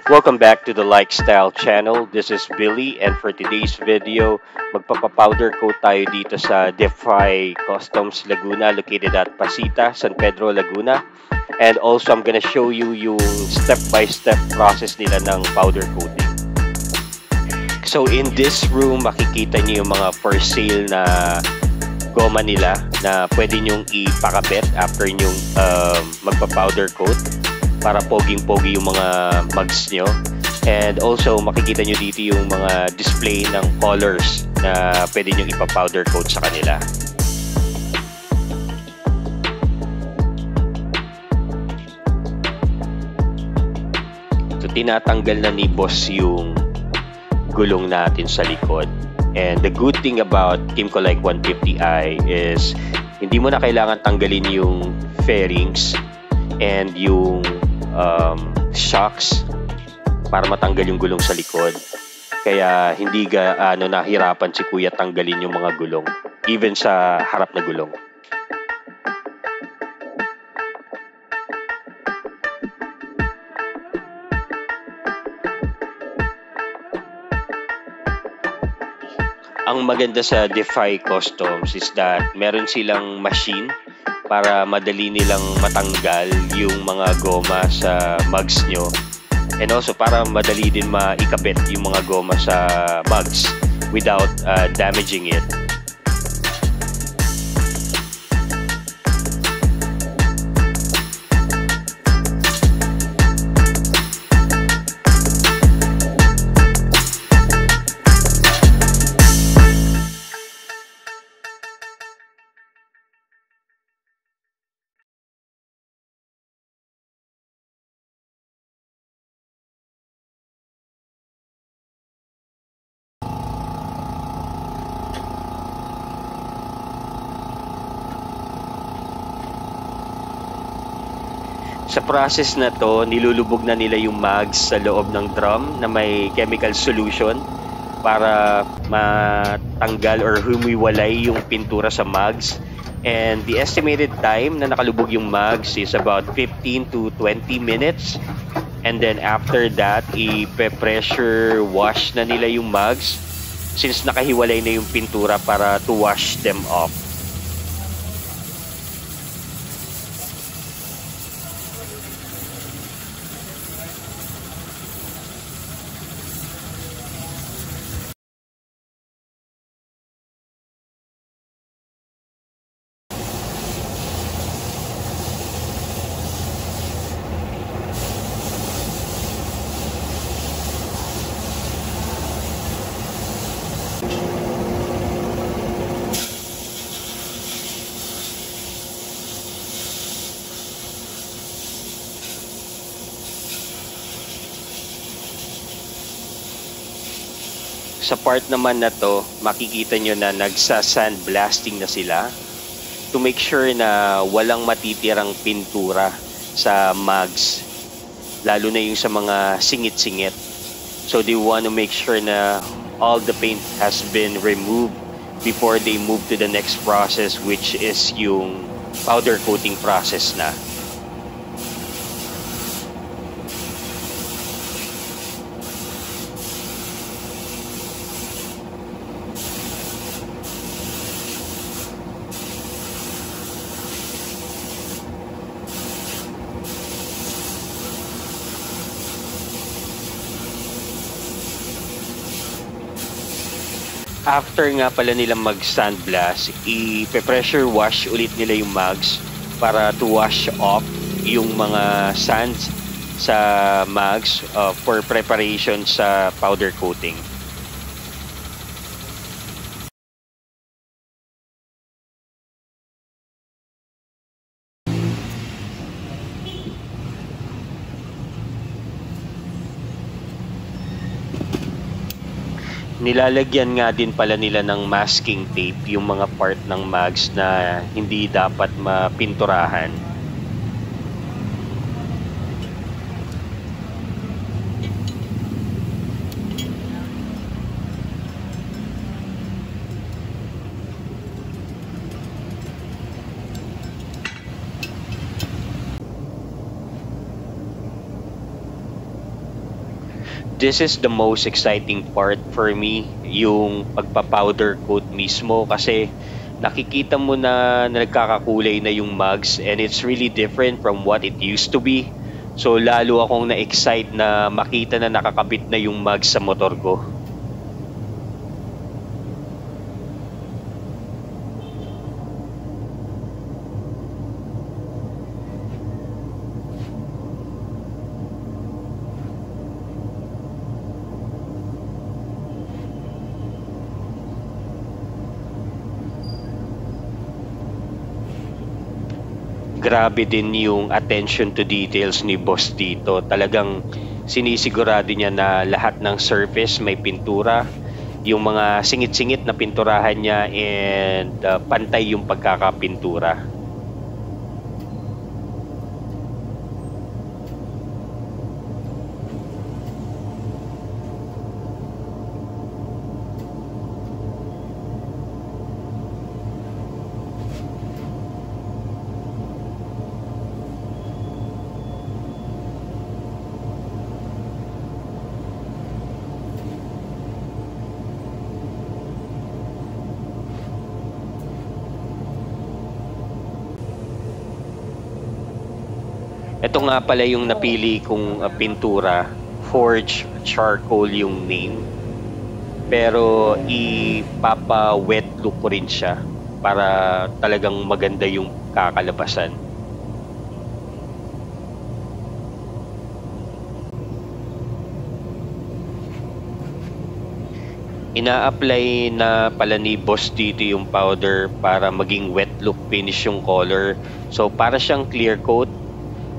Welcome back to the Likestyle channel. This is Billy, and for today's video, magpapapowder coat tayo dito sa Defy Customs Laguna located at Pasita, San Pedro, Laguna. And also, I'm gonna show you yung step-by-step process nila ng powder coating. So in this room, makikita niyo yung mga for sale na goma nila na pwede nyong ipakabit after nyong magpa-powder coat para poging-pogi yung mga mugs nyo. And also, makikita nyo dito yung mga display ng colors na pwede nyo ipa-powder coat sa kanila. So, tinatanggal na ni boss yung gulong natin sa likod. And the good thing about Kimco Like 150i is hindi mo na kailangan tanggalin yung fairings and yung shocks para matanggal yung gulong sa likod. Kaya hindi nahirapan si kuya tanggalin yung mga gulong even sa harap na gulong. Ang maganda sa Defy Customs is that meron silang machine para madali nilang matanggal yung mga goma sa mugs nyo. And also para madali din maikabit yung mga goma sa mugs without damaging it. Sa process na to, nilulubog na nila yung mugs sa loob ng drum na may chemical solution para matanggal or humiwalay yung pintura sa mugs. And the estimated time na nakalubog yung mugs is about 15 to 20 minutes. And then after that, i-pressure wash na nila yung mugs since nakahiwalay na yung pintura para to wash them off. Sa part naman na to, makikita nyo na nagsa-sandblasting na sila to make sure na walang matitirang pintura sa mugs, lalo na yung sa mga singit-singit. So they want to make sure na all the paint has been removed before they move to the next process, which is yung powder coating process na. After nga pala nilang mag-sandblast, i-pressure wash ulit nila yung mugs para to wash off yung mga sands sa mugs for preparation sa powder coating. Nilalagyan nga din pala nila ng masking tape yung mga part ng mugs na hindi dapat mapinturahan. This is the most exciting part for me, yung pagpa-powder coat mismo kasi nakikita mo na nagkakakulay na yung mugs and it's really different from what it used to be. So lalo akong na-excite na makita na nakakabit na yung mugs sa motor ko. Grabe din yung attention to details ni boss dito. Talagang sinisigurado niya na lahat ng surface may pintura, yung mga singit-singit na pinturahan niya and pantay yung pagkakapintura. Ito nga pala yung napili kong pintura, Forge Charcoal yung name. Pero ipapa-wet look ko rin siya para talagang maganda yung kakalabasan. Ina-apply na pala ni boss dito yung powder para maging wet look finish yung color. So para siyang clear coat.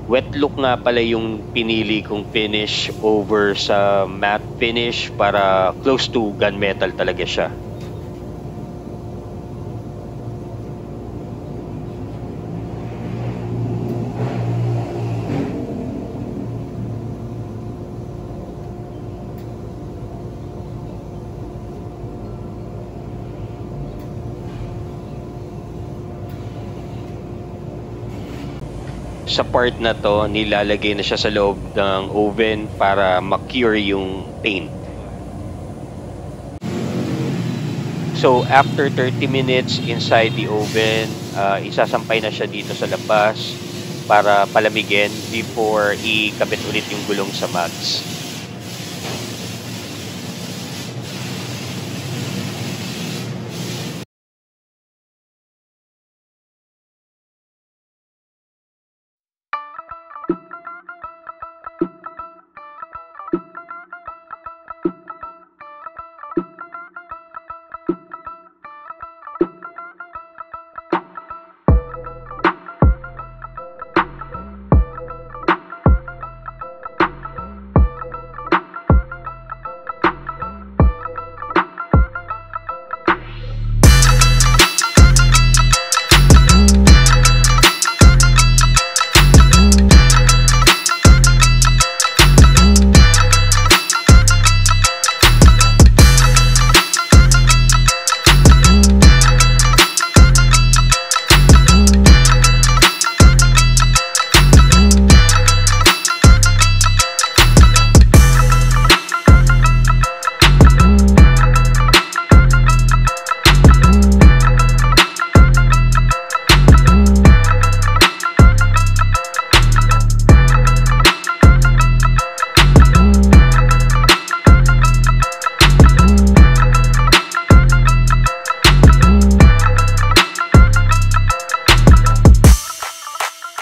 Wet look nga pala yung pinili kong finish over sa matte finish para close to gunmetal talaga siya. Sa part na to, nilalagay na siya sa loob ng oven para ma-cure yung paint. So, after 30 minutes inside the oven, isasampay na siya dito sa labas para palamigin before ikabit ulit yung gulong sa mugs.